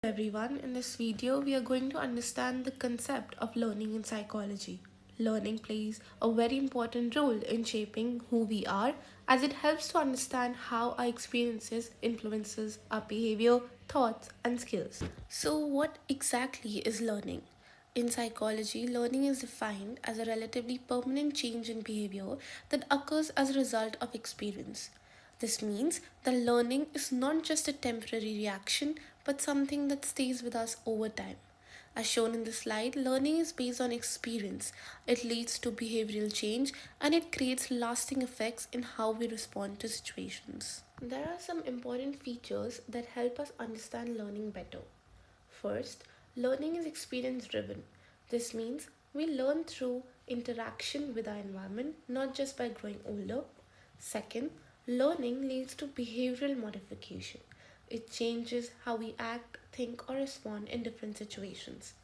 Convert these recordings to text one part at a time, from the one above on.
Everyone, in this video we are going to understand the concept of learning in psychology. Learning plays a very important role in shaping who we are, as it helps to understand how our experiences influences our behavior, thoughts and skills. So what exactly is learning? In psychology, learning is defined as a relatively permanent change in behavior that occurs as a result of experience. This means that learning is not just a temporary reaction but something that stays with us over time. As shown in the slide, learning is based on experience. It leads to behavioral change and it creates lasting effects in how we respond to situations. There are some important features that help us understand learning better. First, learning is experience driven. This means we learn through interaction with our environment, not just by growing older. Second, learning leads to behavioral modification. It changes how we act, think, or respond in different situations.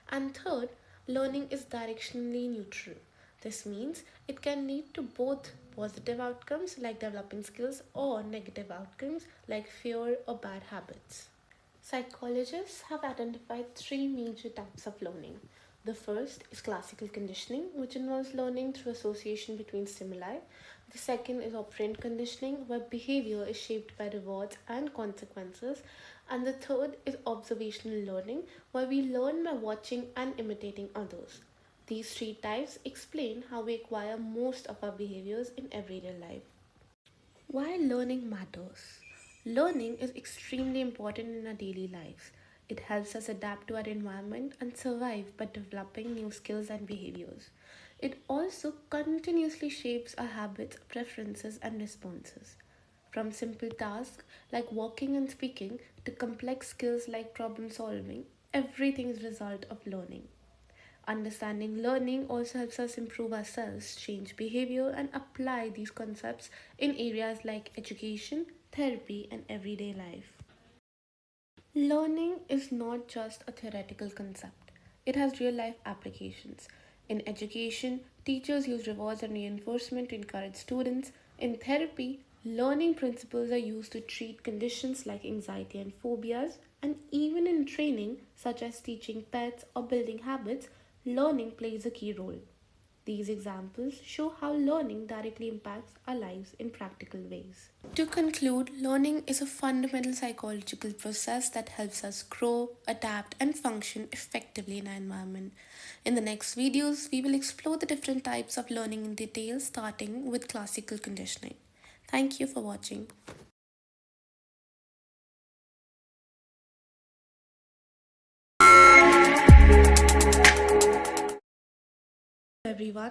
And third, learning is directionally neutral. This means it can lead to both positive outcomes like developing skills or negative outcomes like fear or bad habits. Psychologists have identified three major types of learning. The first is classical conditioning, which involves learning through association between stimuli. The second is operant conditioning, where behavior is shaped by rewards and consequences. And the third is observational learning, where we learn by watching and imitating others. These three types explain how we acquire most of our behaviors in everyday life. Why learning matters? Learning is extremely important in our daily lives. It helps us adapt to our environment and survive by developing new skills and behaviors. It also continuously shapes our habits, preferences, and responses. From simple tasks like walking and speaking to complex skills like problem solving, everything is a result of learning. Understanding learning also helps us improve ourselves, change behavior, and apply these concepts in areas like education, therapy, and everyday life. Learning is not just a theoretical concept, it has real life applications. In education, teachers use rewards and reinforcement to encourage students. In therapy, learning principles are used to treat conditions like anxiety and phobias. And even in training, such as teaching pets or building habits, learning plays a key role. These examples show how learning directly impacts our lives in practical ways. To conclude, learning is a fundamental psychological process that helps us grow, adapt, and function effectively in our environment. In the next videos, we will explore the different types of learning in detail, starting with classical conditioning. Thank you for watching. Everyone.